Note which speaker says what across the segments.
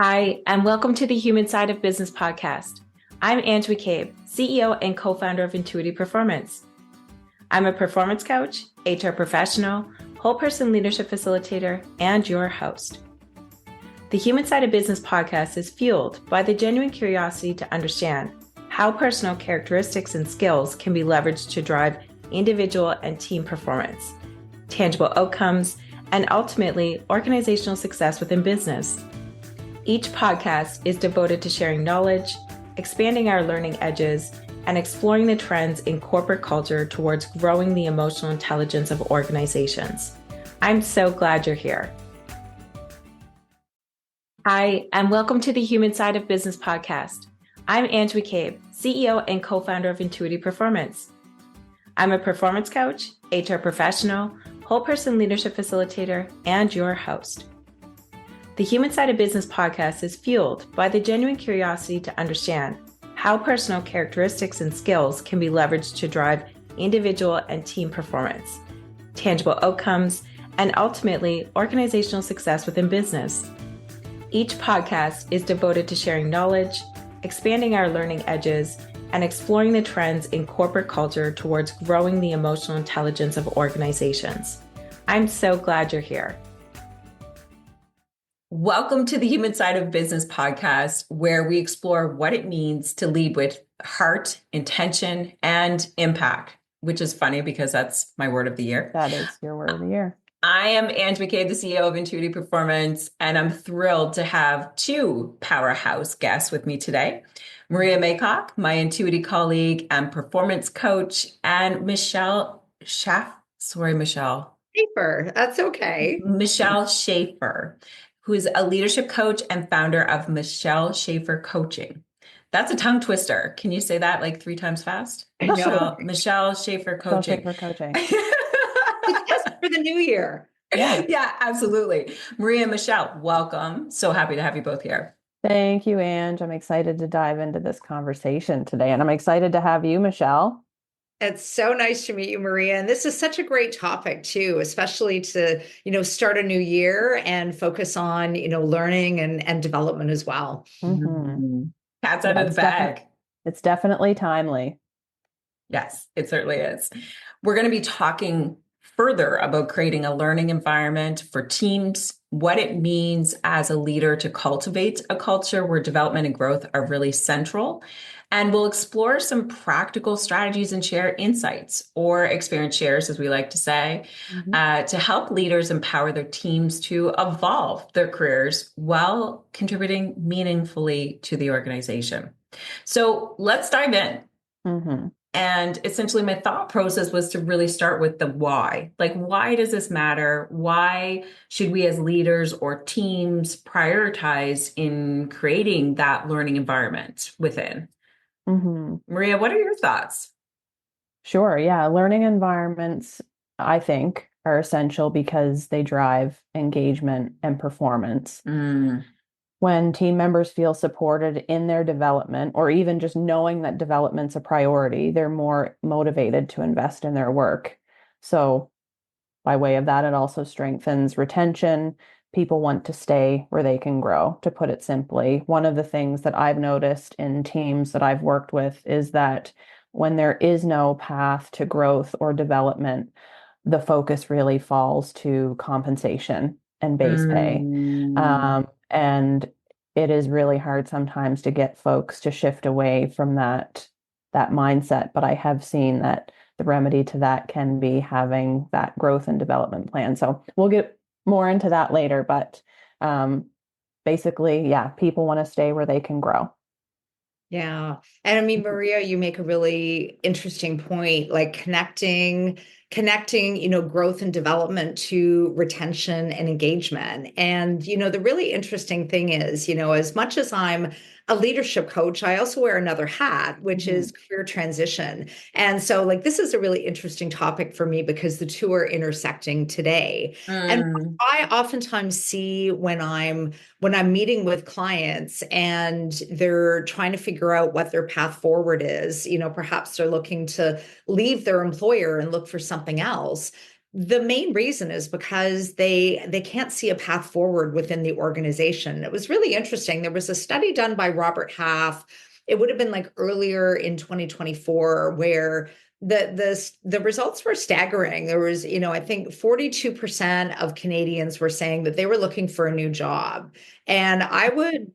Speaker 1: Hi, and welcome to the Human Side of Business podcast. I'm Ange MacCabe, CEO and co-founder of Intuity Performance. I'm a performance coach, HR professional, whole person leadership facilitator, and your host. The Human Side of Business podcast is fueled by the genuine curiosity to understand how personal characteristics and skills can be leveraged to drive individual and team performance, tangible outcomes, and ultimately organizational success within business. Each podcast is devoted to sharing knowledge, expanding our learning edges, and exploring the trends in corporate culture towards growing the emotional intelligence of organizations. I'm so glad you're here. Hi, and welcome to the Human Side of Business podcast. I'm Ange MacCabe, CEO and co-founder of Intuity Performance. I'm a performance coach, HR professional, whole person leadership facilitator, and your host. The Human Side of Business podcast is fueled by the genuine curiosity to understand how personal characteristics and skills can be leveraged to drive individual and team performance, tangible outcomes, and ultimately organizational success within business. Each podcast is devoted to sharing knowledge, expanding our learning edges, and exploring the trends in corporate culture towards growing the emotional intelligence of organizations. I'm so glad you're here. Welcome to the Human Side of Business podcast, where we explore what it means to lead with heart, intention, and impact, which is funny because that's my word of the year.
Speaker 2: That is your word of the year.
Speaker 1: I am Ange MacCabe, the CEO of Intuity Performance, and I'm thrilled to have two powerhouse guests with me today. Maria Maycock, my Intuity colleague and performance coach, and Michelle Schafer.
Speaker 3: Schafer, that's okay.
Speaker 1: Michelle Schafer, who is a leadership coach and founder of Michelle Schafer Coaching. That's a tongue twister. Can you say that like 3 times fast? Michelle Schafer Coaching.
Speaker 2: Schafer Coaching.
Speaker 3: Just for the new year.
Speaker 1: Yeah, absolutely. Maria and Michelle, welcome. So happy to have you both here.
Speaker 2: Thank you, Ange. I'm excited to dive into this conversation today, and I'm excited to have you, Michelle.
Speaker 3: It's so nice to meet you, Maria. And this is such a great topic too, especially to, start a new year and focus on, learning and development as well.
Speaker 2: Mm-hmm.
Speaker 1: Cat's out of the bag.
Speaker 2: It's definitely timely.
Speaker 1: Yes, it certainly is. We're going to be talking further about creating a learning environment for teams, what it means as a leader to cultivate a culture where development and growth are really central. And we'll explore some practical strategies and share insights or experience shares, as we like to say, to help leaders empower their teams to evolve their careers while contributing meaningfully to the organization. So let's dive in.
Speaker 2: Mm-hmm.
Speaker 1: And essentially my thought process was to really start with the why. Like, why does this matter? Why should we as leaders or teams prioritize in creating that learning environment within?
Speaker 2: Mm-hmm.
Speaker 1: Maria, what are your thoughts?
Speaker 2: Sure. Yeah. Learning environments, I think, are essential because they drive engagement and performance. When team members feel supported in their development, or even just knowing that development's a priority, they're more motivated to invest in their work. So by way of that, it also strengthens retention. People want to stay where they can grow, to put it simply. One of the things that I've noticed in teams that I've worked with is that when there is no path to growth or development, the focus really falls to compensation and base pay. And it is really hard sometimes to get folks to shift away from that mindset. But I have seen that the remedy to that can be having that growth and development plan. So we'll get more into that later. But basically, yeah, people want to stay where they can grow.
Speaker 3: Yeah. And I mean, Maria, you make a really interesting point, like connecting, growth and development to retention and engagement. And, the really interesting thing is, as much as I'm a leadership coach, I also wear another hat, which is career transition. And so this is a really interesting topic for me because the two are intersecting today. And I oftentimes see when I'm meeting with clients and they're trying to figure out what their path forward is, perhaps they're looking to leave their employer and look for something else. the main reason is because they can't see a path forward within the organization. It was really interesting. There was a study done by Robert Half. It would have been like earlier in 2024, where the results were staggering. There was, I think 42% of Canadians were saying that they were looking for a new job. And I would,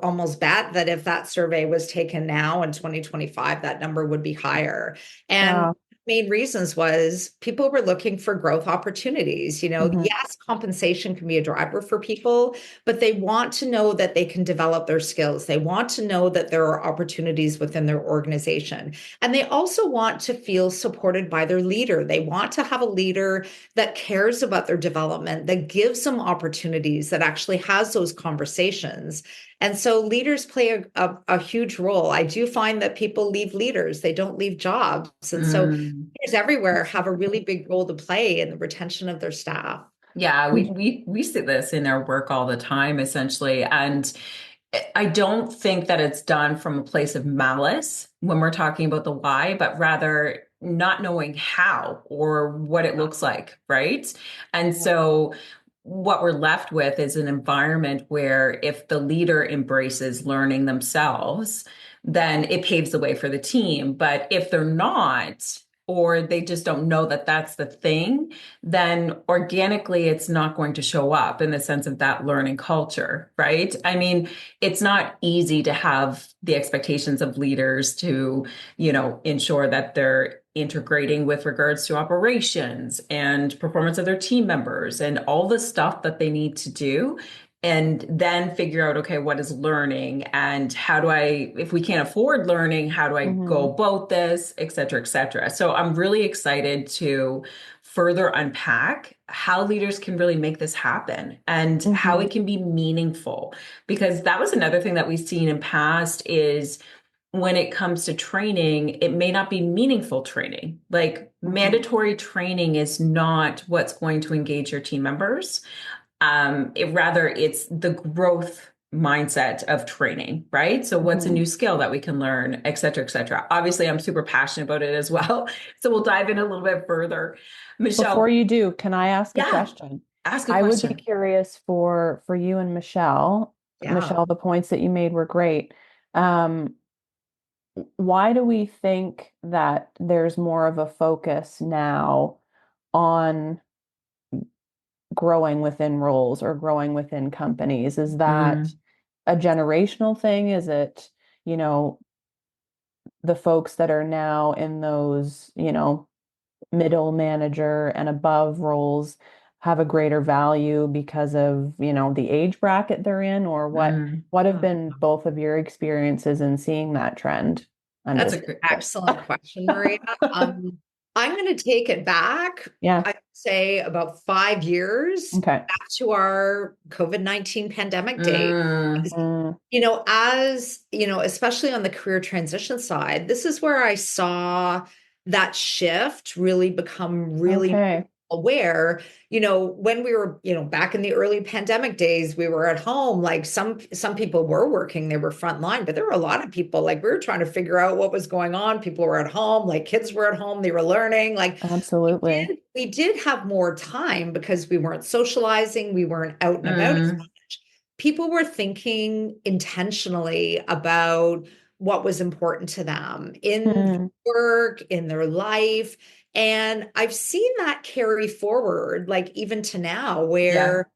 Speaker 3: almost bet that if that survey was taken now in 2025, that number would be higher. And
Speaker 2: Wow.
Speaker 3: main reasons was people were looking for growth opportunities. Yes, compensation can be a driver for people, but they want to know that they can develop their skills. They want to know that there are opportunities within their organization. And they also want to feel supported by their leader. They want to have a leader that cares about their development, that gives them opportunities, that actually has those conversations. And so leaders play a huge role. I do find that people leave leaders, they don't leave jobs. And so leaders everywhere have a really big role to play in the retention of their staff.
Speaker 4: Yeah, we see this in our work all the time, essentially. And I don't think that it's done from a place of malice when we're talking about the why, but rather not knowing how or what it looks like, right? And so what we're left with is an environment where if the leader embraces learning themselves, then it paves the way for the team. But if they're not, or they just don't know that that's the thing, then organically it's not going to show up in the sense of that learning culture, right? I mean, it's not easy to have the expectations of leaders to, ensure that they're integrating with regards to operations and performance of their team members and all the stuff that they need to do. And then figure out, okay, what is learning and how do if we can't afford learning, how do I go about this, et cetera, et cetera. So I'm really excited to further unpack how leaders can really make this happen and how it can be meaningful. Because that was another thing that we've seen in past is when it comes to training, it may not be meaningful training. Like mandatory training is not what's going to engage your team members. Rather, it's the growth mindset of training, right? So what's a new skill that we can learn, et cetera, et cetera. Obviously, I'm super passionate about it as well. So we'll dive in a little bit further. Michelle.
Speaker 2: Before you do, can I ask a question?
Speaker 4: Ask a
Speaker 2: I
Speaker 4: question.
Speaker 2: would be curious for you and Michelle.
Speaker 3: Yeah.
Speaker 2: Michelle, the points that you made were great. Why do we think that there's more of a focus now on growing within roles or growing within companies? Is that a generational thing? Is it, the folks that are now in those, middle manager and above roles have a grearer value because of, the age bracket they're in, or what have been both of your experiences in seeing that trend?
Speaker 3: That's an excellent question, Maria. I'm going to take it back.
Speaker 2: Yeah.
Speaker 3: I'd say about 5 years
Speaker 2: back
Speaker 3: to our COVID-19 pandemic days. Especially on the career transition side, this is where I saw that shift really become really aware. When we were, back in the early pandemic days, we were at home. Like some people were working, they were frontline, but there were a lot of people, like we were trying to figure out what was going on. People were at home, like kids were at home, they were learning. Like
Speaker 2: absolutely,
Speaker 3: we did have more time because we weren't socializing, we weren't out and about as much. People were thinking intentionally about what was important to them in work, in their life. And I've seen that carry forward, like even to now, where,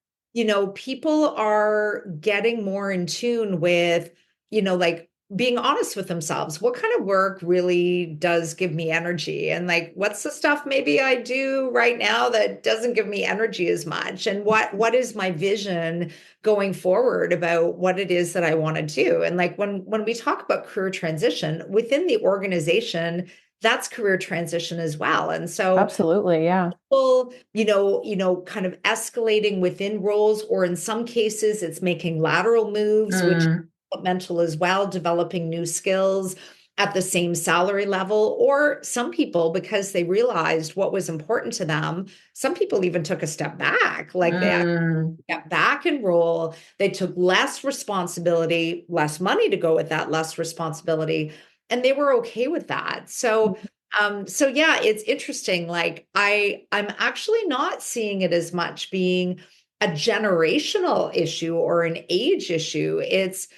Speaker 3: people are getting more in tune with, like being honest with themselves. What kind of work really does give me energy? And like, what's the stuff maybe I do right now that doesn't give me energy as much? And what is my vision going forward about what it is that I want to do? And like, when we talk about career transition within the organization, that's career transition as well. And so
Speaker 2: absolutely, yeah.
Speaker 3: People, kind of escalating within roles, or in some cases it's making lateral moves, which is developmental as well, developing new skills at the same salary level. Or some people, because they realized what was important to them, some people even took a step back, like they got back in role, they took less responsibility, less money to go with that less responsibility, and they were okay with that. So So yeah, it's interesting. Like I'm actually not seeing it as much being a generational issue or an age issue. It's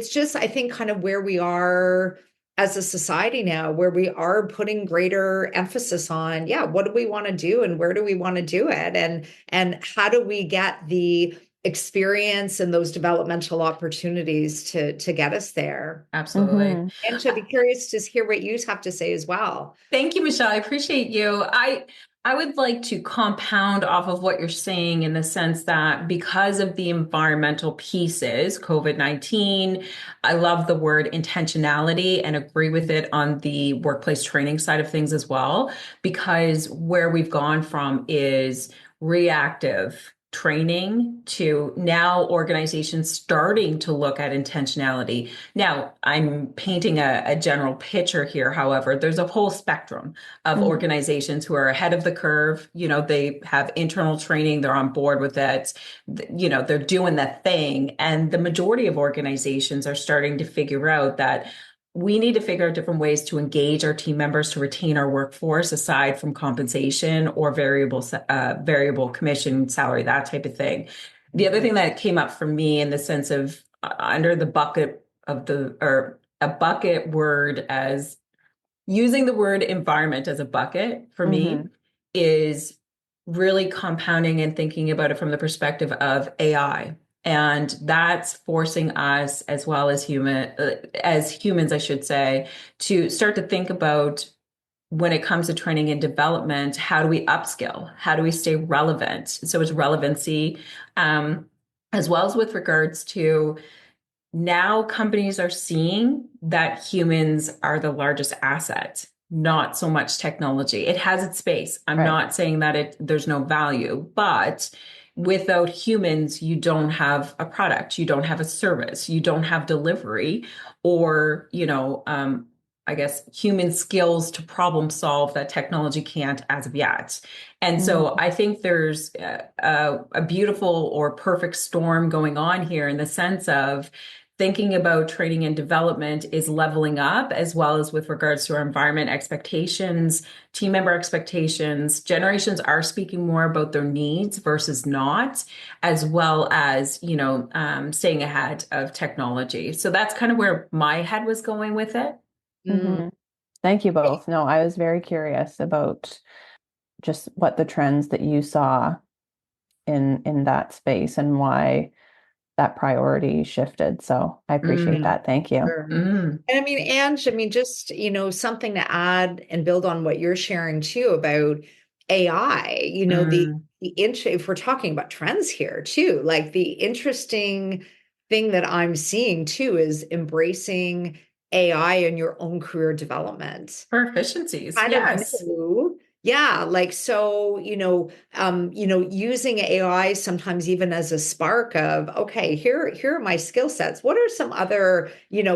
Speaker 3: just, I think, kind of where we are as a society now, where we are putting greater emphasis on, yeah, what do we want to do and where do we want to do it? And how do we get the experience and those developmental opportunities to get us there?
Speaker 4: Absolutely.
Speaker 3: And to be curious to hear what you have to say as well.
Speaker 4: Thank you, Michelle. I appreciate you. I would like to compound off of what you're saying in the sense that because of the environmental pieces, COVID-19, I love the word intentionality and agree with it on the workplace training side of things as well, because where we've gone from is reactive training to now organizations starting to look at intentionality. Now, I'm painting a general picture here. However, there's a whole spectrum of organizations who are ahead of the curve. You know, they have internal training, they're on board with it. You know, they're doing that thing. And the majority of organizations are starting to figure out that we need to figure out different ways to engage our team members to retain our workforce aside from compensation or variable commission salary, that type of thing. The other thing that came up for me in the sense of under the bucket of or a bucket word as using the word environment as a bucket for me is really compounding and thinking about it from the perspective of AI. And that's forcing us as well as humans, I should say, to start to think about when it comes to training and development, how do we upskill? How do we stay relevant? So it's relevancy, as well as with regards to now companies are seeing that humans are the largest asset, not so much technology. It has its space. I'm not saying that there's no value, but without humans, you don't have a product, you don't have a service, you don't have delivery, or, I guess human skills to problem solve that technology can't as of yet. And so I think there's a beautiful or perfect storm going on here in the sense of thinking about training and development is leveling up, as well as with regards to our environment expectations, team member expectations. Generations are speaking more about their needs versus not, as well as, staying ahead of technology. So that's kind of where my head was going with it.
Speaker 2: Thank you both. No, I was very curious about just what the trends that you saw in that space and why that priority shifted. So I appreciate that. Thank you.
Speaker 3: Sure. And I mean, Ange, just, something to add and build on what you're sharing too about AI, if we're talking about trends here too, like the interesting thing that I'm seeing too is embracing AI in your own career development.
Speaker 4: For efficiencies.
Speaker 3: Kind
Speaker 4: Yes.
Speaker 3: of new. Yeah, like so, using AI sometimes even as a spark of, okay, here are my skill sets. What are some other,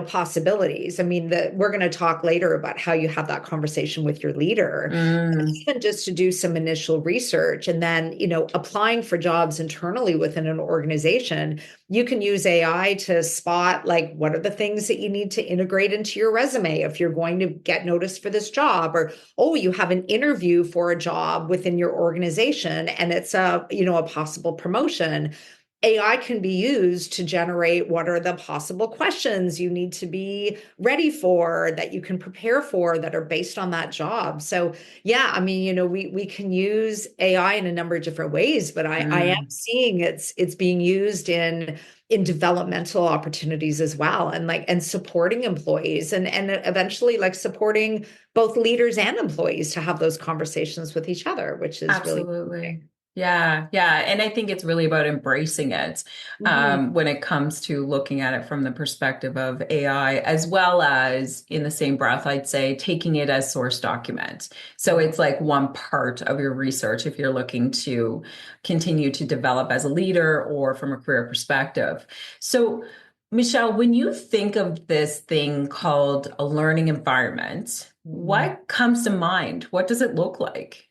Speaker 3: possibilities? I mean, we're going to talk later about how you have that conversation with your leader, even just to do some initial research and then, applying for jobs internally within an organization. You can use AI to spot like what are the things that you need to integrate into your resume if you're going to get noticed for this job, or you have an interview for a job within your organization and it's a possible promotion. AI can be used to generate what are the possible questions you need to be ready for, that you can prepare for, that are based on that job. So yeah, I mean, we can use AI in a number of different ways, but I am seeing it's being used in developmental opportunities as well, and supporting employees and eventually like supporting both leaders and employees to have those conversations with each other, which is
Speaker 4: Absolutely.
Speaker 3: really
Speaker 4: Yeah. And I think it's really about embracing it when it comes to looking at it from the perspective of AI, as well as in the same breath, I'd say taking it as source document. So it's like one part of your research if you're looking to continue to develop as a leader or from a career perspective. So Michelle, when you think of this thing called a learning environment, what comes to mind? What does it look like?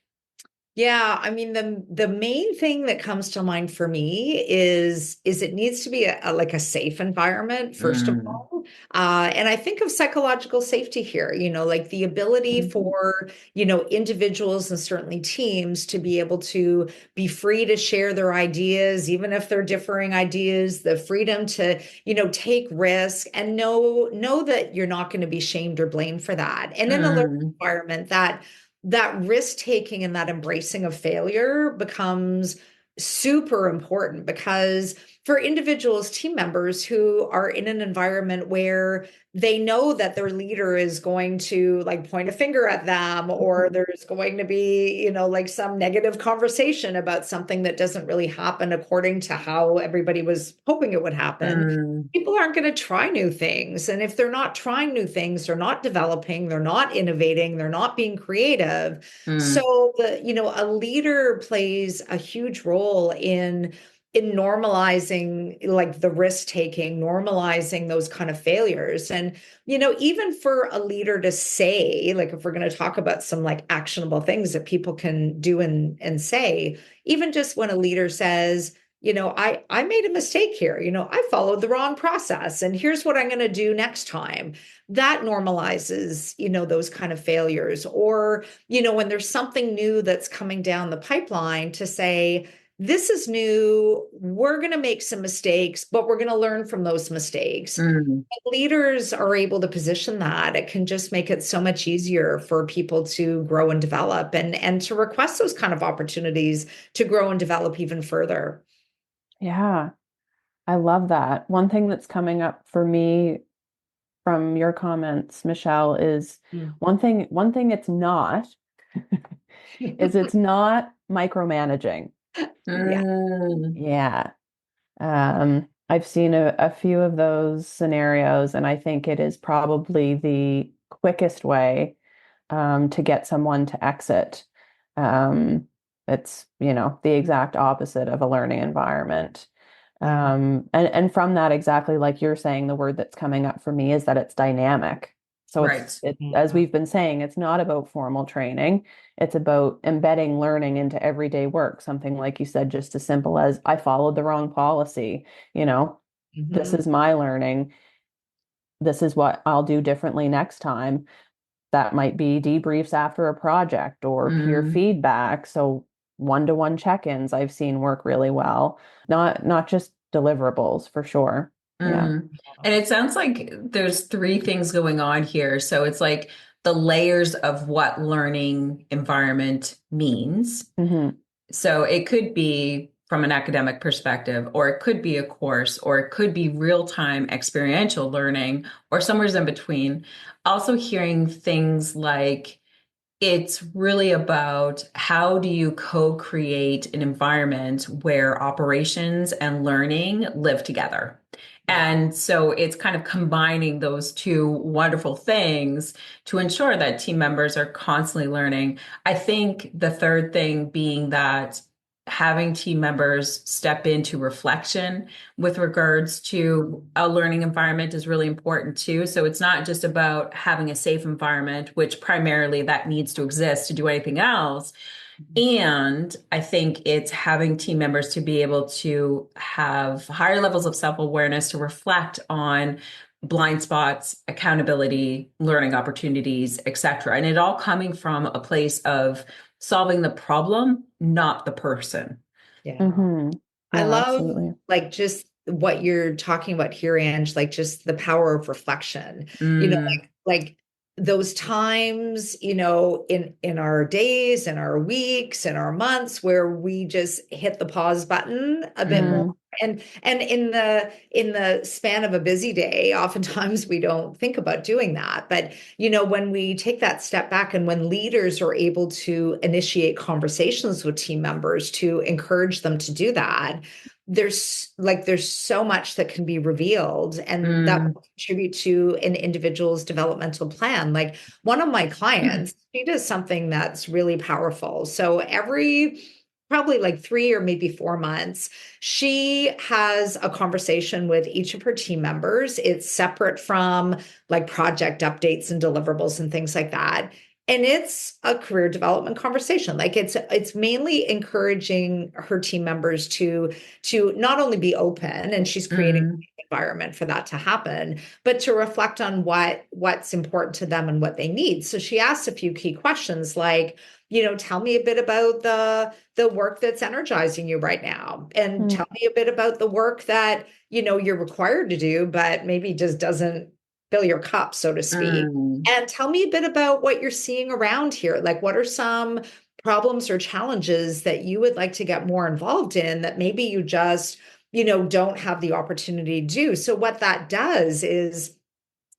Speaker 3: Yeah, I mean the main thing that comes to mind for me is it needs to be like a safe environment first of
Speaker 4: Mm,
Speaker 3: all, and I think of psychological safety here. Like the ability
Speaker 2: Mhm.
Speaker 3: for individuals and certainly teams to be able to be free to share their ideas, even if they're differing ideas. The freedom to take risk and know that you're not going to be shamed or blamed for that. And in a learning
Speaker 4: mm,
Speaker 3: environment that risk taking and that embracing of failure becomes super important because for individuals, team members who are in an environment where they know that their leader is going to like point a finger at them, or there's going to be, like some negative conversation about something that doesn't really happen according to how everybody was hoping it would happen.
Speaker 4: mm,
Speaker 3: People aren't going to try new things. And if they're not trying new things, they're not developing, they're not innovating, they're not being creative.
Speaker 4: mm,
Speaker 3: So a leader plays a huge role in normalizing like the risk taking, normalizing those kind of failures. And, even for a leader to say, like, if we're going to talk about some like actionable things that people can do and say, even just when a leader says, I made a mistake here. I followed the wrong process, and here's what I'm going to do next time. That normalizes, those kind of failures. Or, when there's something new that's coming down the pipeline to say, this is new. We're going to make some mistakes, but we're going to learn from those mistakes.
Speaker 4: mm.
Speaker 3: Leaders are able to position that. It can just make it so much easier for people to grow and develop and to request those kind of opportunities to grow and develop even further.
Speaker 2: Yeah, I love that. One thing that's coming up for me from your comments, Michelle, is
Speaker 3: Mm.
Speaker 2: one thing it's not is it's not micromanaging.
Speaker 3: Yeah.
Speaker 4: Mm,
Speaker 2: Yeah. I've seen a few of those scenarios, and I think it is probably the quickest way to get someone to exit. Um, it's, the exact opposite of a learning environment.
Speaker 3: Yeah.
Speaker 2: And from that, exactly like you're saying, the word that's coming up for me is that it's dynamic. So
Speaker 4: right.
Speaker 2: as
Speaker 3: Yeah.
Speaker 2: we've been saying, it's not about formal training. It's about embedding learning into everyday work. Something like you said, just as simple as I followed the wrong policy. You know, this
Speaker 3: Mhm.
Speaker 2: is my learning. This is what I'll do differently next time. That might be debriefs after a project or peer
Speaker 4: Mm,
Speaker 2: feedback. So one-to-one check-ins I've seen work really well. Not just deliverables for sure. Yeah.
Speaker 4: mm. And it sounds like there's three things going on here. So it's like the layers of what learning environment means.
Speaker 2: Hmm.
Speaker 4: So it could be from an academic perspective, or it could be a course, or it could be real-time experiential learning, or somewhere in between. Also hearing things like it's really about how do you co-create an environment where operations and learning live together.
Speaker 3: Yeah.
Speaker 4: And so it's kind of combining those two wonderful things to ensure that team members are constantly learning. I think the third thing being that having team members step into reflection with regards to a learning environment is really important too. So it's not just about having a safe environment, which primarily that needs to exist to do anything else. And I think it's having team members to be able to have higher levels of self-awareness to reflect on blind spots, accountability, learning opportunities, et cetera. And it all coming from a place of solving the problem, not the person.
Speaker 3: Yeah.
Speaker 2: Hmm.
Speaker 3: I
Speaker 2: Yeah,
Speaker 3: love
Speaker 2: absolutely.
Speaker 3: like just what you're talking about here, Ange, like just the power of reflection.
Speaker 4: Mm,
Speaker 3: Like those times, in our days and our weeks and our months where we just hit the pause button a bit more.
Speaker 4: mm,
Speaker 2: Mm.
Speaker 3: And in the span of a busy day, oftentimes we don't think about doing that. But when we take that step back and when leaders are able to initiate conversations with team members to encourage them to do that, there's so much that can be revealed and that
Speaker 4: mm,
Speaker 3: will contribute to an individual's developmental plan. Like one of my clients, she does something that's really powerful. So every probably like 3 or maybe 4 months, she has a conversation with each of her team members. It's separate from like project updates and deliverables and things like that. And it's a career development conversation. Like it's mainly encouraging her team members to not only be open, and she's creating an environment for that to happen, but to reflect on what's important to them and what they need. So she asked a few key questions like, tell me a bit about the work that's energizing you right now, and tell me a bit about the work that you're required to do, but maybe just doesn't fill your cup, so to speak. And tell me a bit about what you're seeing around here. Like, what are some problems or challenges that you would like to get more involved in that maybe you just, don't have the opportunity to do? So what that does is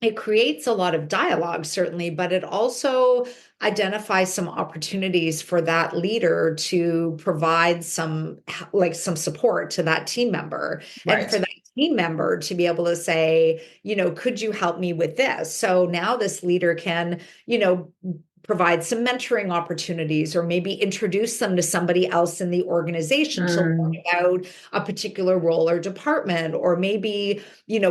Speaker 3: it creates a lot of dialogue, certainly, but it also identifies some opportunities for that leader to provide some support to that team member, and for that team member to be able to say, could you help me with this? So now this leader can, provide some mentoring opportunities, or maybe introduce them to somebody else in the organization to learn about a particular role or department, or maybe,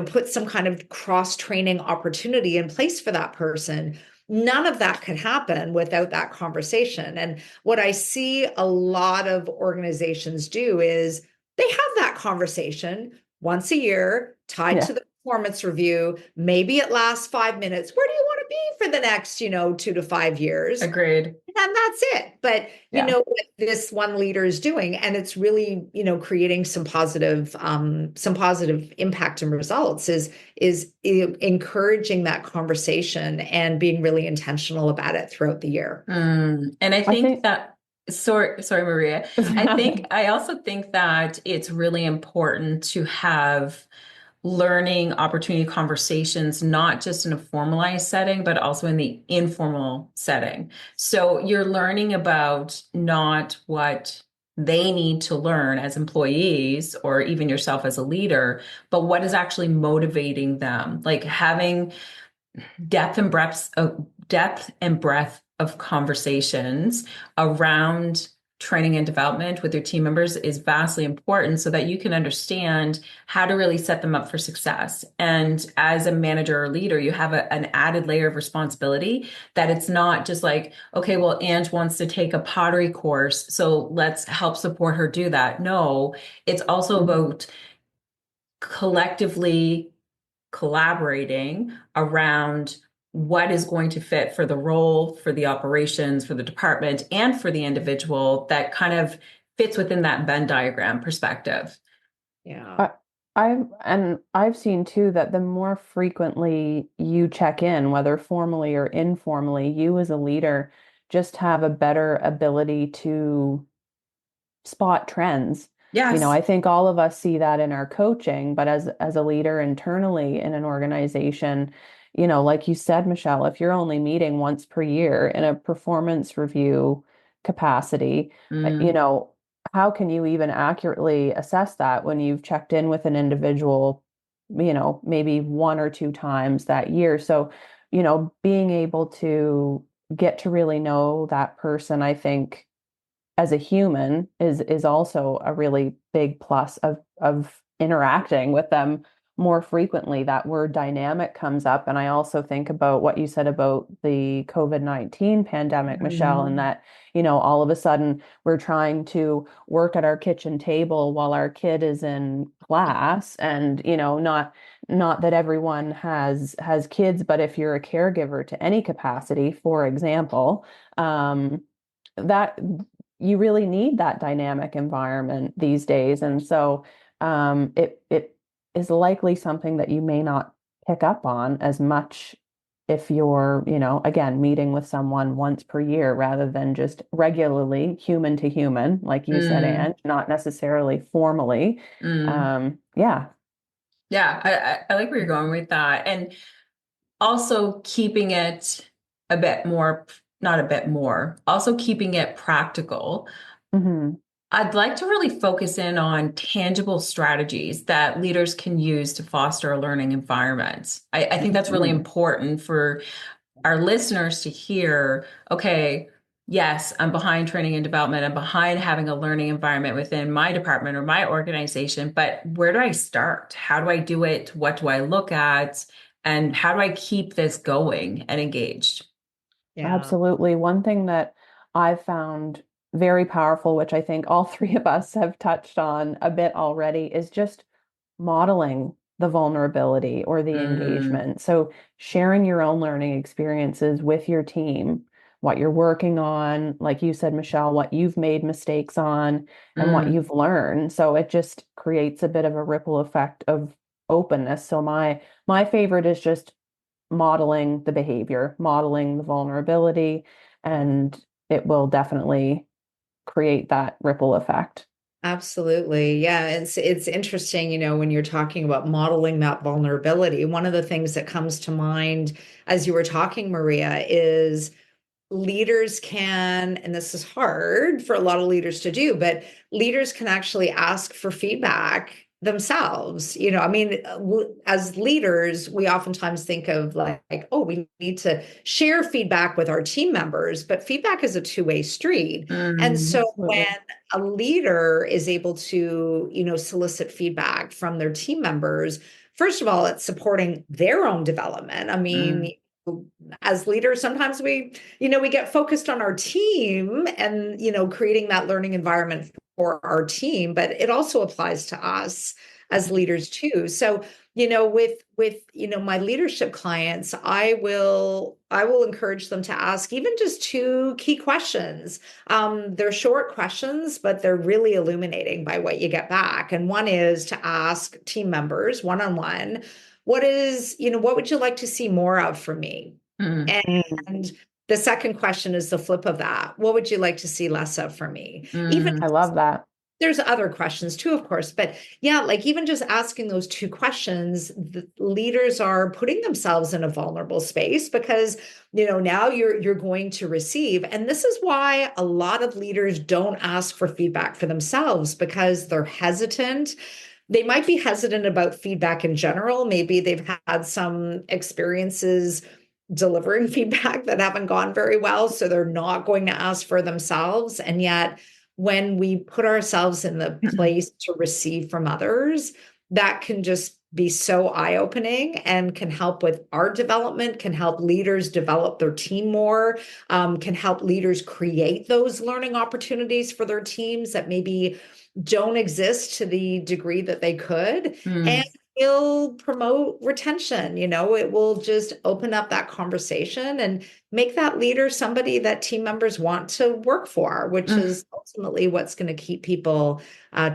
Speaker 3: put some kind of cross-training opportunity in place for that person. None of that could happen without that conversation. And what I see a lot of organizations do is they have that conversation once a year tied to the performance review. Maybe it lasts 5 minutes. Where do you want to be for the next, 2 to 5 years?
Speaker 4: Agreed.
Speaker 3: And that's it. But what this one leader is doing, and it's really, creating some positive impact and results, is encouraging that conversation and being really intentional about it throughout the year.
Speaker 4: And I think that sorry, Maria. I also think that it's really important to have learning opportunity conversations, not just in a formalized setting, but also in the informal setting. So you're learning about not what they need to learn as employees, or even yourself as a leader, but what is actually motivating them. Like having depth and breadth of conversations around training and development with your team members is vastly important, so that you can understand how to really set them up for success. And as a manager or leader, you have an added layer of responsibility, that it's not just like, okay, well, Ange wants to take a pottery course, so let's help support her do that. No, it's also about collectively collaborating around what is going to fit for the role, for the operations, for the department, and for the individual, that kind of fits within that Venn diagram perspective.
Speaker 3: Yeah.
Speaker 2: I've seen too that the more frequently you check in, whether formally or informally, you as a leader just have a better ability to spot trends.
Speaker 4: Yes.
Speaker 2: I think all of us see that in our coaching, but as a leader internally in an organization, like you said, Michelle, if you're only meeting once per year in a performance review capacity, how can you even accurately assess that when you've checked in with an individual, maybe 1 or 2 times that year? So, being able to get to really know that person, I think, as a human is also a really big plus of interacting with them more frequently. That word dynamic comes up. And I also think about what you said about the COVID-19 pandemic, Michelle, and that, all of a sudden we're trying to work at our kitchen table while our kid is in class. And, not that everyone has kids, but if you're a caregiver to any capacity, for example, that you really need that dynamic environment these days. And so it is likely something that you may not pick up on as much if you're, again, meeting with someone once per year rather than just regularly human to human, like you said, Ange, not necessarily formally. Yeah.
Speaker 4: I like where you're going with that. And also keeping it a bit more, not a bit more, also keeping it practical. I'd like to really focus in on tangible strategies that leaders can use to foster a learning environment. I think that's really important for our listeners to hear. Okay, yes, I'm behind training and development. I'm behind having a learning environment within my department or my organization, but where do I start? How do I do it? What do I look at? And how do I keep this going and engaged?
Speaker 3: Yeah.
Speaker 2: Absolutely. One thing that I've found very powerful, which I think all three of us have touched on a bit already, is just modeling the vulnerability or the
Speaker 4: Mm,
Speaker 2: engagement. So sharing your own learning experiences with your team, what you're working on, like you said, Michelle, what you've made mistakes on and what
Speaker 4: mm,
Speaker 2: you've learned. So it just creates a bit of a ripple effect of openness. So my favorite is just modeling the behavior, modeling the vulnerability, and it will definitely create that ripple effect.
Speaker 3: Absolutely. Yeah, it's interesting, when you're talking about modeling that vulnerability, one of the things that comes to mind as you were talking, Maria, is leaders can, and this is hard for a lot of leaders to do, but leaders can actually ask for feedback themselves. I mean, as leaders, we oftentimes think of like, oh, we need to share feedback with our team members, but feedback is a two-way street. And
Speaker 4: mm,
Speaker 3: so when
Speaker 2: Absolutely.
Speaker 3: a leader is able to, solicit feedback from their team members, first of all, it's supporting their own development. I mean,
Speaker 4: mm,
Speaker 3: as leaders, sometimes we get focused on our team and, creating that learning environment for our team, but it also applies to us as leaders too. So, with my leadership clients, I will encourage them to ask even just two key questions. They're short questions, but they're really illuminating by what you get back. And one is to ask team members one on one, what would you like to see more of from me?
Speaker 4: mm,
Speaker 2: Mm,
Speaker 3: And the second question is the flip of that. What would you like to see less of from me? Even
Speaker 2: I
Speaker 4: mm,
Speaker 2: love that.
Speaker 3: there's other questions too, of course, but yeah, like even just asking those two questions, the leaders are putting themselves in a vulnerable space because now you're going to receive. And this is why a lot of leaders don't ask for feedback for themselves because they're hesitant. They might be hesitant about feedback in general. Maybe they've had some experiences delivering feedback that haven't gone very well, so they're not going to ask for themselves. And yet, when we put ourselves in the
Speaker 4: mm.
Speaker 3: place to receive from others, that can just be so eye-opening and can help with our development, can help leaders develop their team more, can help leaders create those learning opportunities for their teams that maybe don't exist to the degree that they could. And
Speaker 4: Mm.
Speaker 3: will promote retention. It will just open up that conversation and make that leader somebody that team members want to work for, which
Speaker 4: Mm.
Speaker 3: is ultimately what's going to keep people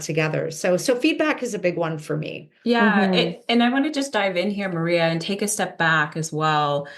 Speaker 3: together. So feedback is a big one for me.
Speaker 4: Yeah,
Speaker 2: Hmm.
Speaker 4: and I want to just dive in here, Maria, and take a step back as well.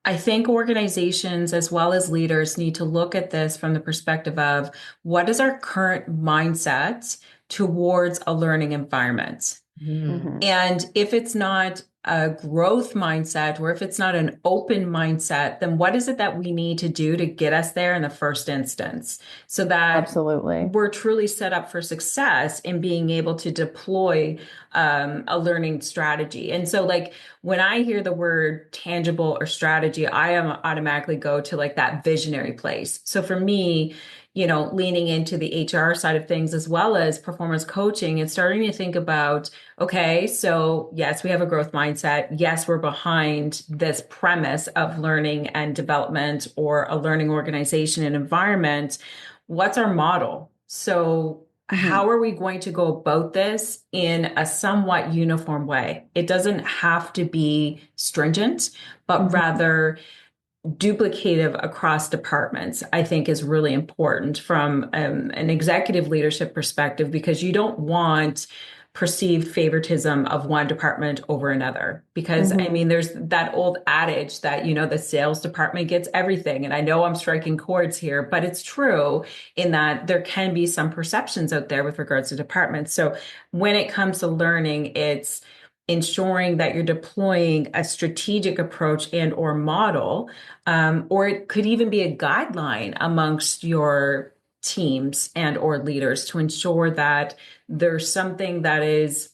Speaker 4: I think organizations as well as leaders need to look at this from the perspective of what is our current mindset towards a learning environment?
Speaker 3: Hmm.
Speaker 2: Hmm.
Speaker 4: And if it's not a growth mindset or if it's not an open mindset, then what is it that we need to do to get us there in the first instance so that
Speaker 2: Absolutely.
Speaker 4: we're truly set up for success in being able to deploy a learning strategy? And so, like, when I hear the word tangible or strategy, I am automatically go to like that visionary place. So for me, leaning into the HR side of things as well as performance coaching and starting to think about, okay, so yes, we have a growth mindset. Yes, we're behind this premise of learning and development or a learning organization and environment. What's our model? So
Speaker 2: Hmm.
Speaker 4: how are we going to go about this in a somewhat uniform way? It doesn't have to be stringent, but
Speaker 2: Hmm.
Speaker 4: rather duplicative across departments, I think is really important from an executive leadership perspective, because you don't want perceived favoritism of one department over another. Because I
Speaker 2: Hmm.
Speaker 4: mean, there's that old adage that, the sales department gets everything. And I know I'm striking chords here, but it's true in that there can be some perceptions out there with regards to departments. So when it comes to learning, it's ensuring that you're deploying a strategic approach and or model, or it could even be a guideline amongst your teams and or leaders to ensure that there's something that is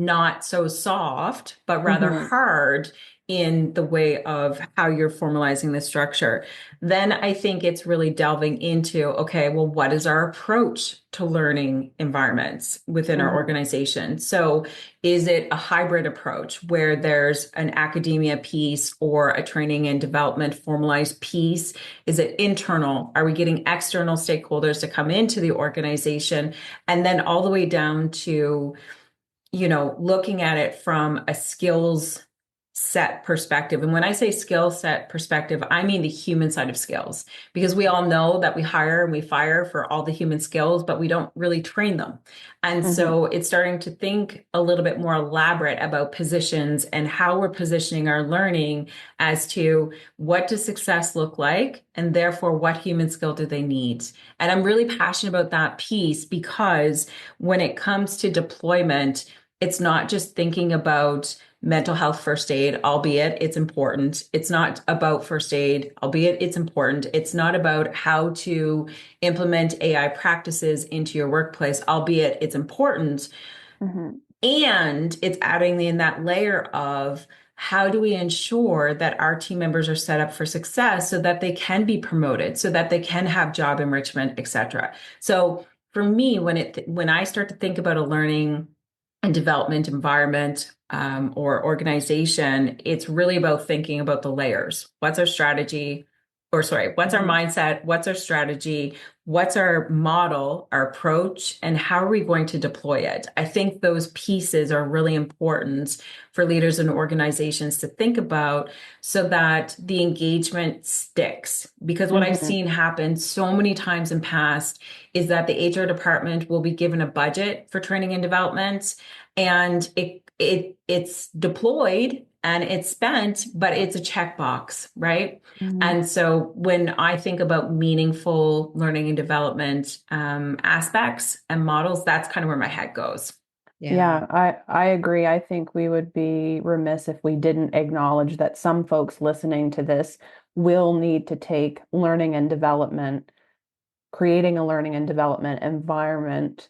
Speaker 4: not so soft, but rather
Speaker 2: Mhm.
Speaker 4: hard in the way of how you're formalizing the structure. Then I think it's really delving into, okay, well, what is our approach to learning environments within our
Speaker 2: Mhm.
Speaker 4: organization? So is it a hybrid approach where there's an academia piece or a training and development formalized piece? Is it internal? Are we getting external stakeholders to come into the organization? And then all the way down to, looking at it from a skills set perspective. And when I say skill set perspective, I mean the human side of skills, because we all know that we hire and we fire for all the human skills, but we don't really train them. And
Speaker 2: Mhm.
Speaker 4: so it's starting to think a little bit more elaborate about positions and how we're positioning our learning as to what does success look like, and therefore what human skill do they need. And I'm really passionate about that piece because when it comes to deployment, it's not just thinking about mental health first aid, albeit it's important. It's not about first aid, albeit it's important. It's not about how to implement AI practices into your workplace, albeit it's important.
Speaker 2: Mhm.
Speaker 4: And it's adding in that layer of how do we ensure that our team members are set up for success so that they can be promoted, so that they can have job enrichment, et cetera. So for me, when I start to think about a learning and development environment or organization, it's really about thinking about the layers. What's our strategy? Or sorry, what's our
Speaker 2: Mhm.
Speaker 4: mindset? What's our strategy? What's our model, our approach, and how are we going to deploy it? I think those pieces are really important for leaders and organizations to think about so that the engagement sticks. Because what I've
Speaker 2: Mhm.
Speaker 4: seen happen so many times in past is that the HR department will be given a budget for training and development, and it's deployed and it's spent, but it's a checkbox, right?
Speaker 2: Mhm.
Speaker 4: And so when I think about meaningful learning and development aspects and models, that's kind of where my head goes.
Speaker 3: Yeah.
Speaker 2: Yeah, I agree. I think we would be remiss if we didn't acknowledge that some folks listening to this will need to take learning and development, creating a learning and development environment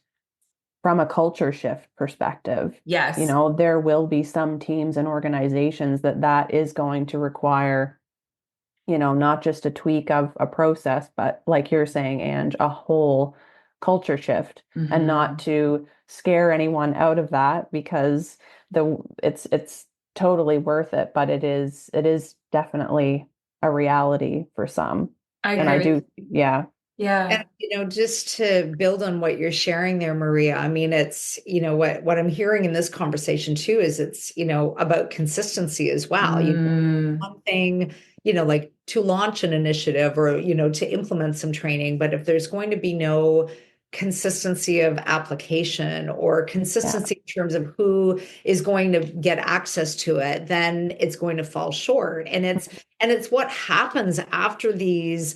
Speaker 2: from a culture shift perspective.
Speaker 4: Yes.
Speaker 2: There will be some teams and organizations that is going to require, not just a tweak of a process, but like you're saying, Ange, a whole culture shift, and not
Speaker 4: Hmm.
Speaker 2: to scare anyone out of that, because it's totally worth it, but it is definitely a reality for some.
Speaker 4: I
Speaker 2: And I
Speaker 4: agree.
Speaker 2: do, yeah.
Speaker 4: Yeah.
Speaker 3: And just to build on what you're sharing there, Maria, I mean, it's, what I'm hearing in this conversation too is it's, about consistency as well.
Speaker 4: Mm,
Speaker 3: One thing, like to launch an initiative or, to implement some training, but if there's going to be no consistency of application or
Speaker 2: Yeah.
Speaker 3: consistency in terms of who is going to get access to it, then it's going to fall short. And it's what happens after these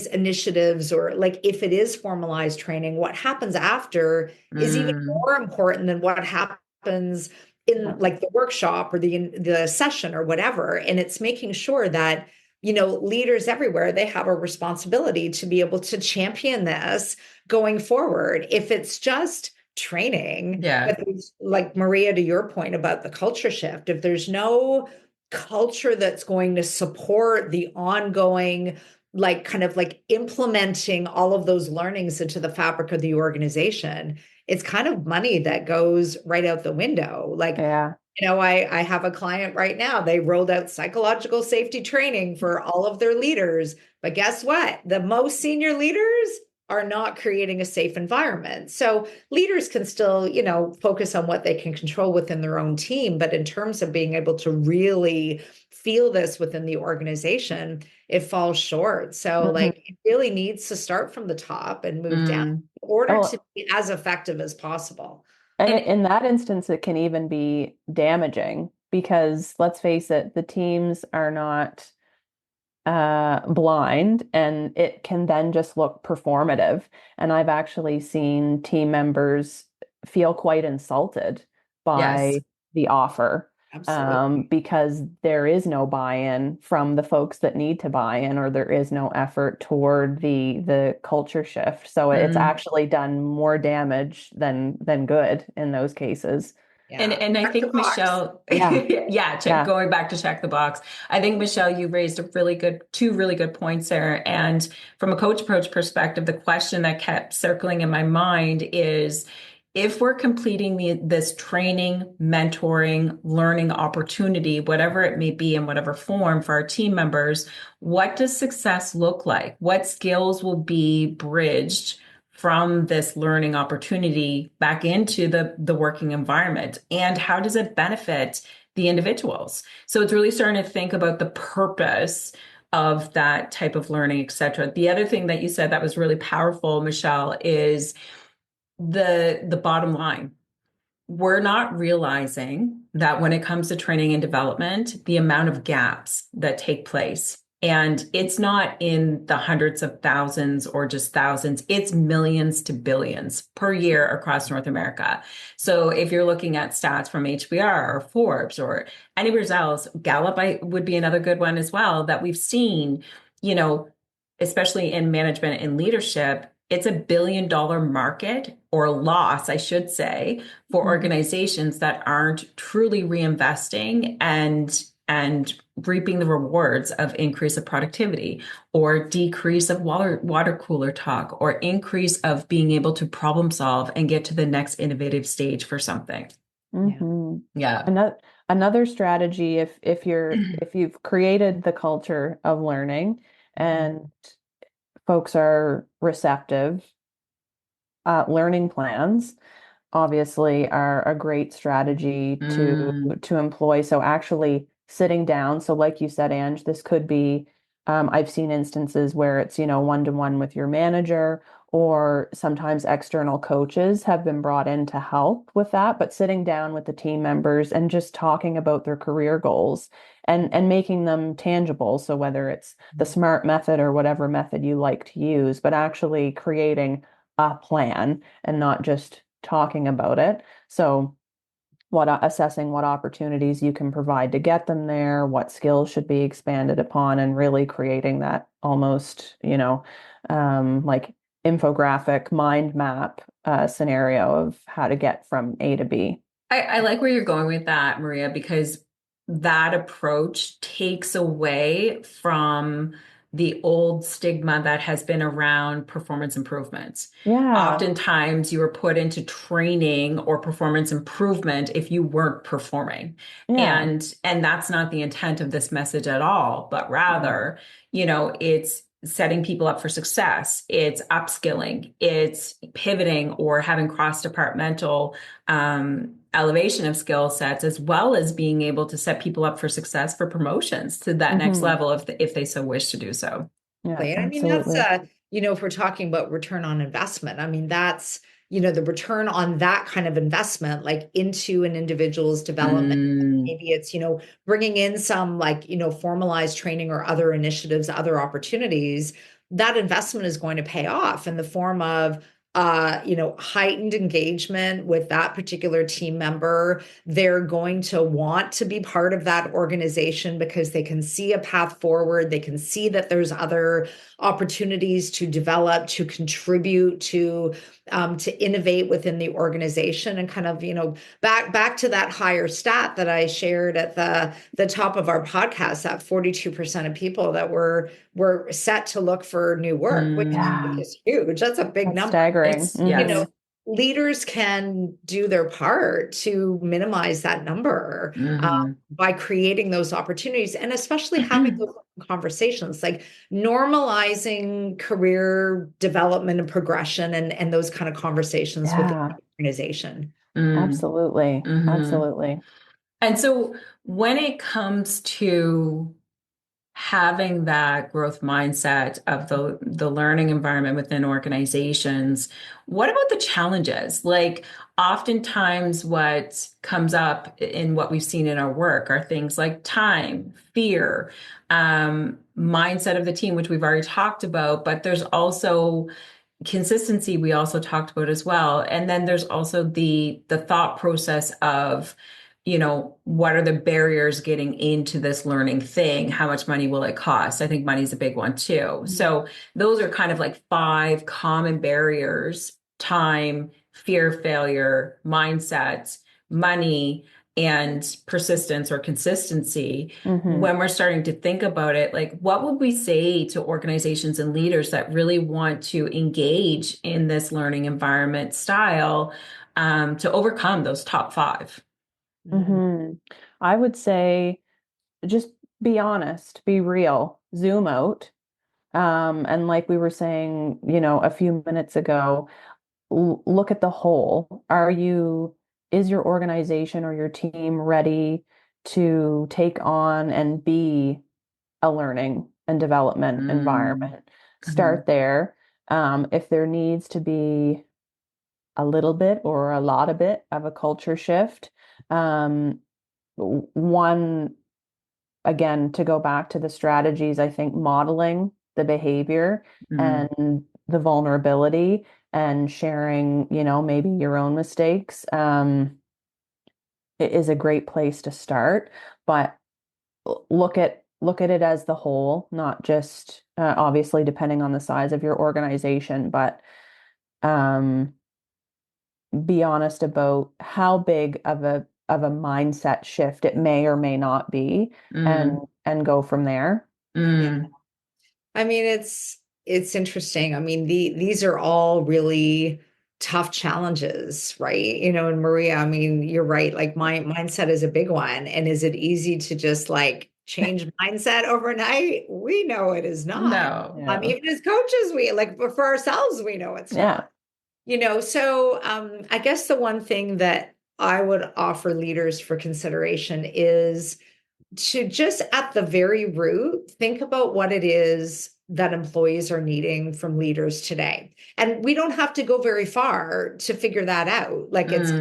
Speaker 3: initiatives, or like if it is formalized training, what happens after is even
Speaker 4: mm.
Speaker 3: more important than what happens in like the workshop or the session or whatever. And it's making sure that leaders everywhere, they have a responsibility to be able to champion this going forward. If it's just training,
Speaker 4: Yeah.
Speaker 3: but like Maria, to your point about the culture shift, if there's no culture that's going to support the ongoing, like kind of like implementing all of those learnings into the fabric of the organization, it's kind of money that goes right out the window. Like,
Speaker 2: Yeah.
Speaker 3: I have a client right now. They rolled out psychological safety training for all of their leaders. But guess what? The most senior leaders are not creating a safe environment. So leaders can still, focus on what they can control within their own team. But in terms of being able to really feel this within the organization, it falls short. So
Speaker 2: Mhm.
Speaker 3: like it really needs to start from the top and move down
Speaker 4: Mm.
Speaker 3: in order to
Speaker 2: Oh,
Speaker 3: be as effective as possible.
Speaker 2: and
Speaker 4: And
Speaker 2: in that instance, it can even be damaging because, let's face it, the teams are not blind, and it can then just look performative. And I've actually seen team members feel quite insulted
Speaker 4: yes.
Speaker 2: by the offer,
Speaker 3: Absolutely.
Speaker 2: because there is no buy-in from the folks that need to buy in, or there is no effort toward the culture shift. So it's
Speaker 4: Mm.
Speaker 2: actually done more damage than good in those cases.
Speaker 4: And I
Speaker 3: Check the
Speaker 4: think
Speaker 3: box.
Speaker 4: Michelle,
Speaker 2: Yeah.
Speaker 4: going back to check the box. I think Michelle, you raised two really good points there. And from a coach approach perspective, the question that kept circling in my mind is, if we're completing this training, mentoring, learning opportunity, whatever it may be in whatever form for our team members, what does success look like? What skills will be bridged from this learning opportunity back into the working environment? And how does it benefit the individuals? So it's really starting to think about the purpose of that type of learning, et cetera. The other thing that you said that was really powerful, Michelle, is the bottom line. We're not realizing that when it comes to training and development, the amount of gaps that take place. And it's not in the hundreds of thousands or just thousands, it's millions to billions per year across North America. So if you're looking at stats from HBR or Forbes or anywhere else, Gallup would be another good one as well, that we've seen, especially in management and leadership, it's $1 billion market, or loss, I should say, for organizations that aren't truly reinvesting and reaping the rewards of increase of productivity or decrease of water cooler talk or increase of being able to problem solve and get to the next innovative stage for something. Yeah.
Speaker 2: Another strategy, if you've created the culture of learning and folks are receptive, learning plans obviously are a great strategy to employ. So actually sitting down. So like you said, Ange, this could be, I've seen instances where it's, one-to-one with your manager, or sometimes external coaches have been brought in to help with that, but sitting down with the team members and just talking about their career goals and making them tangible. So whether it's the SMART method or whatever method you like to use, but actually creating a plan and not just talking about it. So assessing what opportunities you can provide to get them there, what skills should be expanded upon, and really creating that almost, like infographic mind map scenario of how to get from A to B.
Speaker 4: I like where you're going with that, Maria, because that approach takes away from the old stigma that has been around performance improvements.
Speaker 2: Yeah.
Speaker 4: Oftentimes you were put into training or performance improvement if you weren't performing.
Speaker 2: Yeah.
Speaker 4: And that's not the intent of this message at all, but rather, it's setting people up for success. It's upskilling, it's pivoting or having cross-departmental elevation of skill sets, as well as being able to set people up for success for promotions to that next level if they so wish to do so.
Speaker 2: Yeah,
Speaker 3: and I mean,
Speaker 2: absolutely.
Speaker 3: that's, if we're talking about return on investment, I mean, that's, the return on that kind of investment, like into an individual's development. Maybe it's, bringing in some like, formalized training or other initiatives, other opportunities. That investment is going to pay off in the form of heightened engagement with that particular team member. They're going to want to be part of that organization because they can see a path forward. They can see that there's other opportunities to develop, to contribute, to innovate within the organization, and kind of, back to that higher stat that I shared at the top of our podcast, that 42% of people that were set to look for new work, which is huge. That's a big number.
Speaker 2: Staggering.
Speaker 3: Leaders can do their part to minimize that number by creating those opportunities, and especially having those conversations, like normalizing career development and progression and those kind of conversations with the organization.
Speaker 2: Absolutely. Absolutely.
Speaker 4: And so when it comes to having that growth mindset of the learning environment within organizations, what about the challenges? Like oftentimes what comes up in what we've seen in our work are things like time, fear, mindset of the team, which we've already talked about, but there's also consistency we also talked about as well. And then there's also the thought process of, what are the barriers getting into this learning thing? How much money will it cost? I think money is a big one too. So those are kind of like 5 common barriers: time, fear, failure, mindset, money and persistence or consistency,
Speaker 2: Mm-hmm.
Speaker 4: when we're starting to think about it, like what would we say to organizations and leaders that really want to engage in this learning environment style to overcome those top five?
Speaker 2: Mm-hmm. I would say just be honest, be real, zoom out. And like we were saying, a few minutes ago, look at the whole. Is your organization or your team ready to take on and be a learning and development environment? Start there. If there needs to be a little bit or a lot of bit of a culture shift, um, one, again, to go back to the strategies, I think modeling the behavior and the vulnerability and sharing, maybe your own mistakes, it is a great place to start. But look at it as the whole, not just obviously depending on the size of your organization, but um, be honest about how big of a mindset shift it may or may not be, and go from there.
Speaker 3: Yeah. I mean, it's interesting. I mean, these are all really tough challenges, right? And Maria, I mean, you're right. Like my mindset is a big one. And is it easy to just like change mindset overnight? We know it is not.
Speaker 4: No.
Speaker 2: Yeah.
Speaker 3: Even as coaches, we like for ourselves, we know it's
Speaker 2: Yeah.
Speaker 3: not. So I guess the one thing that I would offer leaders for consideration is to just at the very root, think about what it is that employees are needing from leaders today. And we don't have to go very far to figure that out. Like it's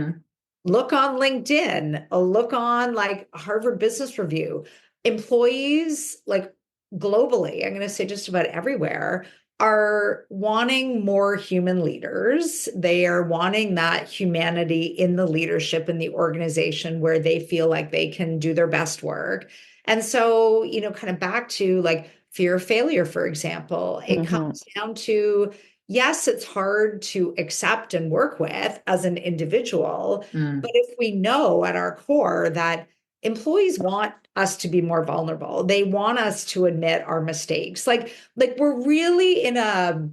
Speaker 3: look on LinkedIn, a look on like Harvard Business Review. Employees, like globally, I'm going to say just about everywhere, are wanting more human leaders. They are wanting that humanity in the leadership in the organization where they feel like they can do their best work. And so, kind of back to like fear of failure, for example, it comes down to yes, it's hard to accept and work with as an individual. But if we know at our core that employees want us to be more vulnerable, they want us to admit our mistakes. Like we're really in a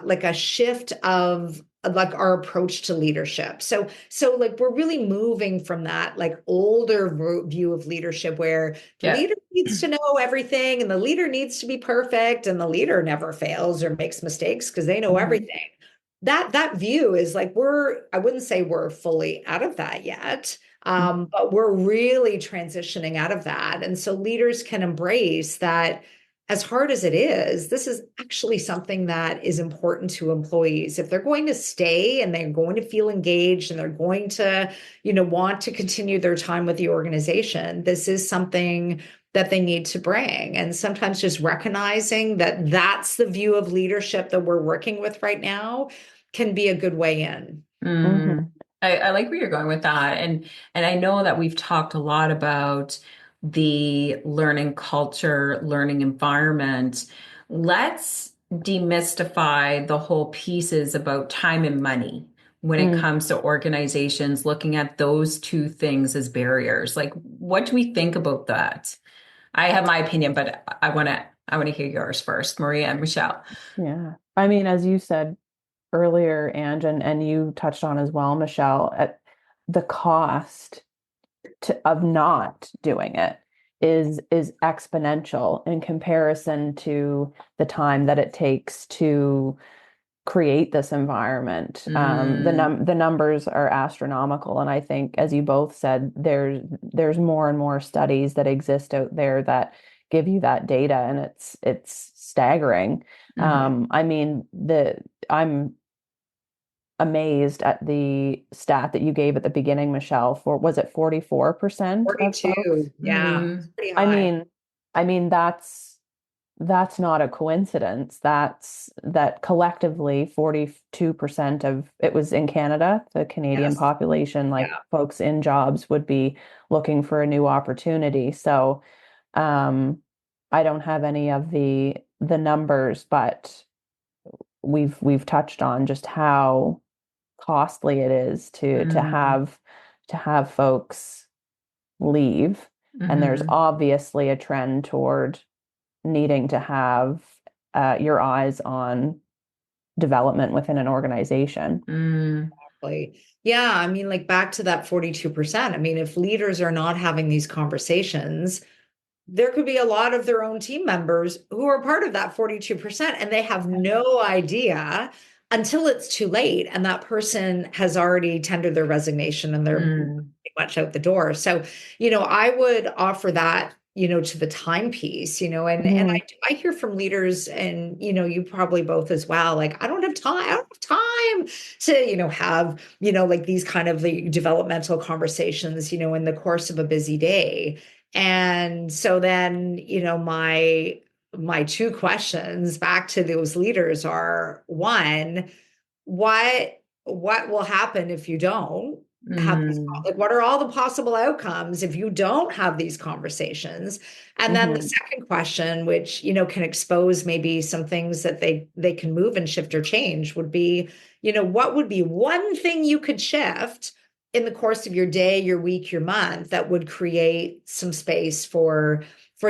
Speaker 3: like a shift of like our approach to leadership. So like we're really moving from that like older view of leadership where the leader needs to know everything and the leader needs to be perfect and the leader never fails or makes mistakes because they know everything. That view is like I wouldn't say we're fully out of that yet. But we're really transitioning out of that. And so leaders can embrace that as hard as it is, this is actually something that is important to employees. If they're going to stay and they're going to feel engaged and they're going to, want to continue their time with the organization, this is something that they need to bring. And sometimes just recognizing that that's the view of leadership that we're working with right now can be a good way in.
Speaker 4: I like where you're going with that. And I know that we've talked a lot about the learning culture, learning environment. Let's demystify the whole pieces about time and money when it comes to organizations looking at those two things as barriers. Like, what do we think about that? I have my opinion, but I want to hear yours first, Maria and Michelle.
Speaker 2: Yeah. I mean, as you said earlier, Ange, and you touched on as well, Michelle, at the cost of not doing it is exponential in comparison to the time that it takes to create this environment. The numbers are astronomical, and I think, as you both said, there's more and more studies that exist out there that give you that data, and it's staggering. I mean, I'm amazed at the stat that you gave at the beginning, Michelle, was it 44% of
Speaker 3: 42.
Speaker 2: folks?
Speaker 3: Yeah. Pretty high.
Speaker 2: I mean, that's not a coincidence. That collectively 42% of it was in Canada, the Canadian population, like folks in jobs would be looking for a new opportunity. So I don't have any of the numbers, but we've touched on just how costly it is to to have folks leave. And there's obviously a trend toward needing to have your eyes on development within an organization.
Speaker 3: Exactly. Yeah. I mean, like back to that 42%. I mean, if leaders are not having these conversations, there could be a lot of their own team members who are part of that 42%, and they have no idea until it's too late. And that person has already tendered their resignation and they're pretty much out the door. So, I would offer that, to the timepiece, and I hear from leaders, and, you probably both as well, like, I don't have time to, have, like these kind of like developmental conversations, in the course of a busy day. And so then, my two questions back to those leaders are, one, what will happen if you don't have these, like, what are all the possible outcomes if you don't have these conversations? And then the second question, which, can expose maybe some things that they can move and shift or change, would be, what would be one thing you could shift in the course of your day, your week, your month, that would create some space for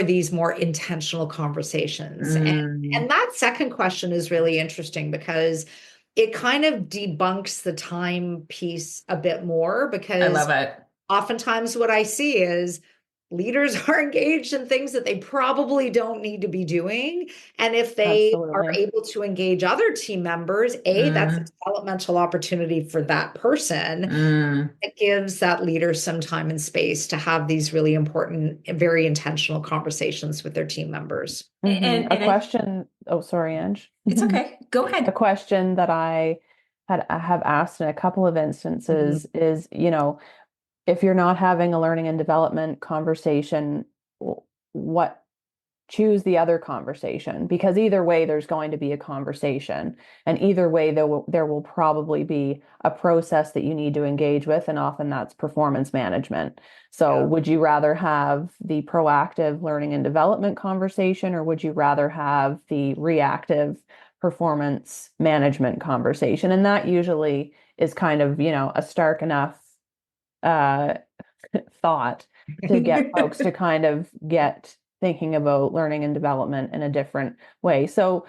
Speaker 3: these more intentional conversations? And that second question is really interesting because it kind of debunks the time piece a bit more, because
Speaker 4: I love it.
Speaker 3: Oftentimes what I see is leaders are engaged in things that they probably don't need to be doing. And if they are able to engage other team members, that's a developmental opportunity for that person. It gives that leader some time and space to have these really important, very intentional conversations with their team members.
Speaker 2: And a question. Oh, sorry, Ange.
Speaker 4: It's okay. Go ahead.
Speaker 2: A question that I have asked in a couple of instances is, if you're not having a learning and development conversation, choose the other conversation, because either way there's going to be a conversation, and either way there will probably be a process that you need to engage with, and often that's performance management. So would you rather have the proactive learning and development conversation, or would you rather have the reactive performance management conversation? And that usually is kind of, a stark enough thought to get folks to kind of get thinking about learning and development in a different way. So,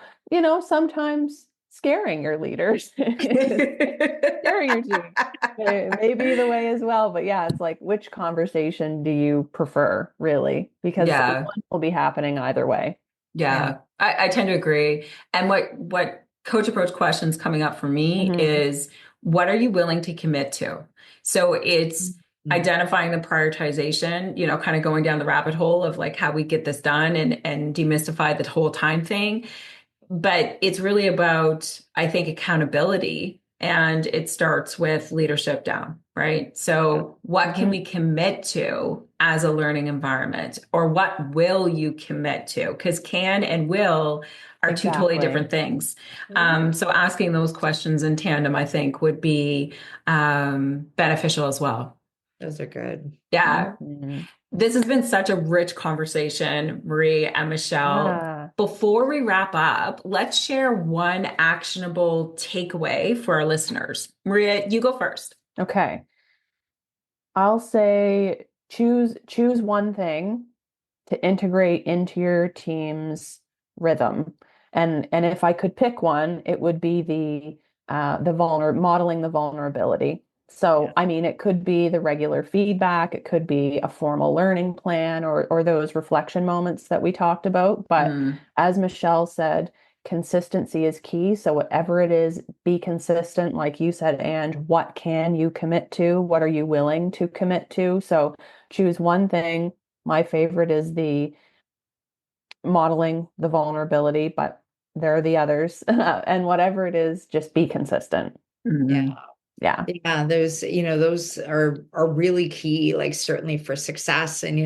Speaker 2: sometimes scaring your leaders, scaring your team may be the way as well. But yeah, it's like, which conversation do you prefer, really? Because one will be happening either way.
Speaker 4: Yeah. I tend to agree. And what coach approach questions coming up for me is, what are you willing to commit to? So it's identifying the prioritization, kind of going down the rabbit hole of like how we get this done and demystify the whole time thing. But it's really about, I think, accountability, and it starts with leadership down, right? So what can we commit to as a learning environment, or what will you commit to? Because can and will are two totally different things. So asking those questions in tandem, I think, would be beneficial as well.
Speaker 3: Those are good.
Speaker 4: Yeah. This has been such a rich conversation, Marie and Michelle.
Speaker 2: Yeah.
Speaker 4: Before we wrap up, let's share one actionable takeaway for our listeners. Maria, you go first.
Speaker 2: Okay. I'll say choose one thing to integrate into your team's rhythm. And if I could pick one, it would be the modeling the vulnerability. So, I mean, it could be the regular feedback, it could be a formal learning plan, or those reflection moments that we talked about. But as Michelle said, consistency is key. So whatever it is, be consistent. Like you said, Ange, what can you commit to? What are you willing to commit to? So choose one thing. My favorite is the modeling the vulnerability, but there are the others. And whatever it is, just be consistent. Yeah.
Speaker 3: Those, those are really key, like certainly for success. And,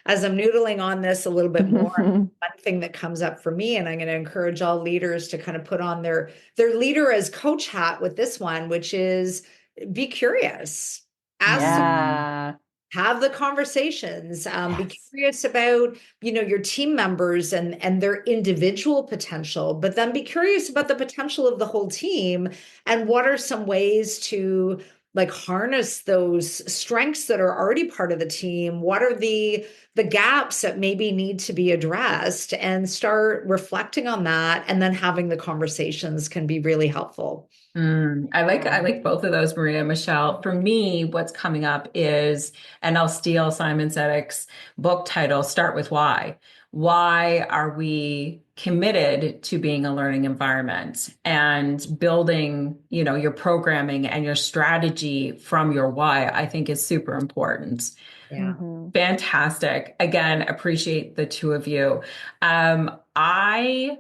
Speaker 3: as I'm noodling on this a little bit more, one thing that comes up for me, and I'm going to encourage all leaders to kind of put on their leader as coach hat with this one, which is be curious. Have the conversations, be curious about, your team members and their individual potential, but then be curious about the potential of the whole team. And what are some ways to, like harness those strengths that are already part of the team? What are the gaps that maybe need to be addressed, and start reflecting on that, and then having the conversations can be really helpful.
Speaker 4: I like both of those, Maria and Michelle. For me, what's coming up is, and I'll steal Simon Sinek's book title, Start with Why. Why are we committed to being a learning environment, and building, your programming and your strategy from your why, I think is super important.
Speaker 3: Yeah.
Speaker 4: Fantastic. Again, appreciate the two of you. I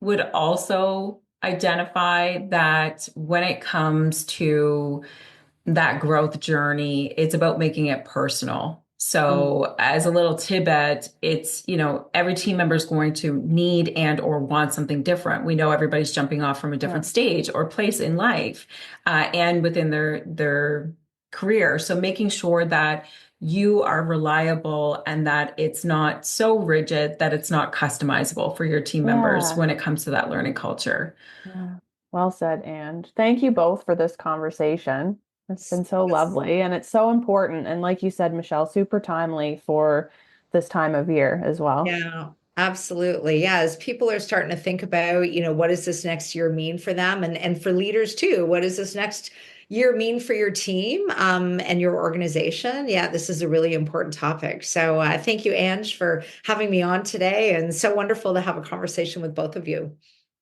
Speaker 4: would also identify that when it comes to that growth journey, it's about making it personal. So as a little tidbit, it's, every team member is going to need and or want something different. We know everybody's jumping off from a different stage or place in life, and within their career. So making sure that you are reliable and that it's not so rigid that it's not customizable for your team members when it comes to that learning culture.
Speaker 2: Yeah. Well said, Ange. Thank you both for this conversation. It's been so lovely, and it's so important. And like you said, Michelle, super timely for this time of year as well.
Speaker 3: Yeah, absolutely. Yeah, as people are starting to think about, what does this next year mean for them, and for leaders too, what does this next year mean for your team and your organization? Yeah, this is a really important topic. So thank you, Ange, for having me on today, and so wonderful to have a conversation with both of you.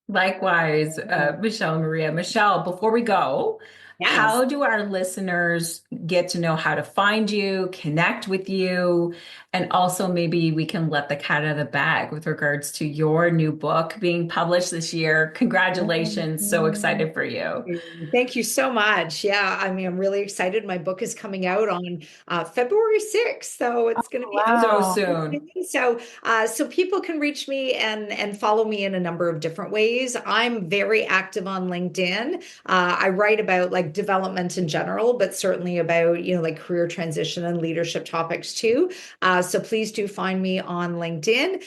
Speaker 4: Likewise, Michelle and Maria. Michelle, before we go, how do our listeners get to know how to find you, connect with you, and also maybe we can let the cat out of the bag with regards to your new book being published this year? Congratulations. So excited for you.
Speaker 3: Thank you so much. Yeah, I mean, I'm really excited. My book is coming out on February 6th, so it's going to be
Speaker 4: so soon.
Speaker 3: So people can reach me and follow me in a number of different ways. I'm very active on LinkedIn. I write about like development in general, but certainly about, like career transition and leadership topics too. So please do find me on LinkedIn.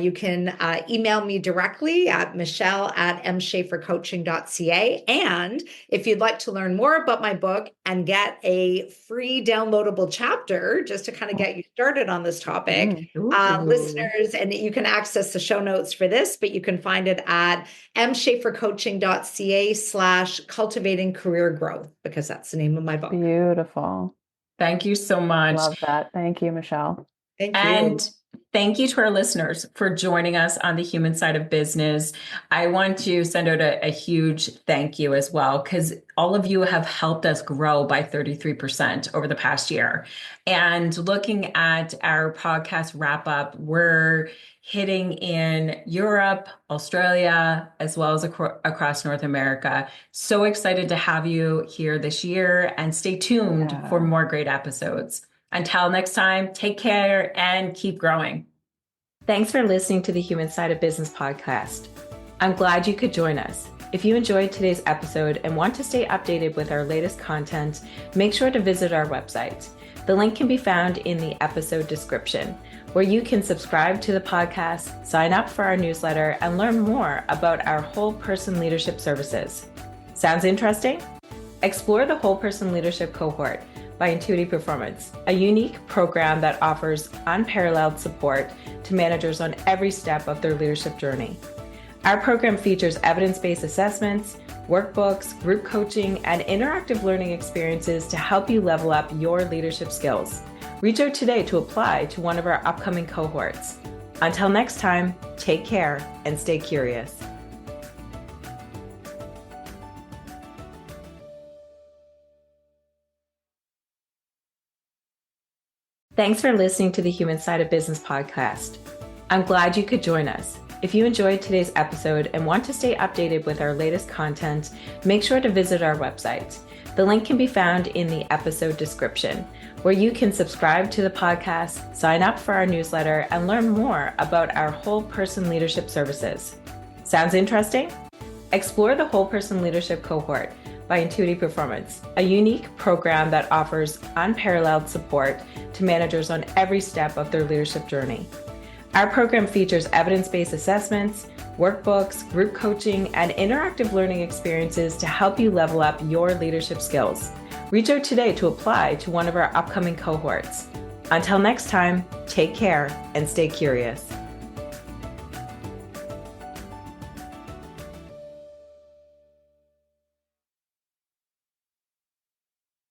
Speaker 3: You can email me directly at michelle@emschafercoaching.ca. And if you'd like to learn more about my book and get a free downloadable chapter just to kind of get you started on this topic, listeners, and you can access the show notes for this, but you can find it at emschafercoaching.ca/cultivating career growth, because that's the name of my book.
Speaker 2: Beautiful.
Speaker 4: Thank you so much.
Speaker 2: Love that. Thank you, Michelle.
Speaker 3: Thank you.
Speaker 4: And thank you to our listeners for joining us on the human side of business. I want to send out a huge thank you as well, because all of you have helped us grow by 33% over the past year. And looking at our podcast wrap up, we're hitting in Europe, Australia, as well as across North America. So excited to have you here this year, and stay tuned for more great episodes. Until next time, take care and keep growing.
Speaker 1: Thanks for listening to the Human Side of Business podcast. I'm glad you could join us. If you enjoyed today's episode and want to stay updated with our latest content, make sure to visit our website. The link can be found in the episode description, where you can subscribe to the podcast, sign up for our newsletter, and learn more about our whole person leadership services. Sounds interesting? Explore the Whole Person Leadership Cohort by Intuity Performance, a unique program that offers unparalleled support to managers on every step of their leadership journey. Our program features evidence-based assessments, workbooks, group coaching, and interactive learning experiences to help you level up your leadership skills. Reach out today to apply to one of our upcoming cohorts. Until next time, take care and stay curious. Thanks for listening to the Human Side of Business podcast. I'm glad you could join us. If you enjoyed today's episode and want to stay updated with our latest content, make sure to visit our website. The link can be found in the episode description, where you can subscribe to the podcast, sign up for our newsletter, and learn more about our whole person leadership services. Sounds interesting? Explore the Whole Person Leadership Cohort by Intuity Performance, a unique program that offers unparalleled support to managers on every step of their leadership journey. Our program features evidence-based assessments, workbooks, group coaching, and interactive learning experiences to help you level up your leadership skills. Reach out today to apply to one of our upcoming cohorts. Until next time, take care and stay curious.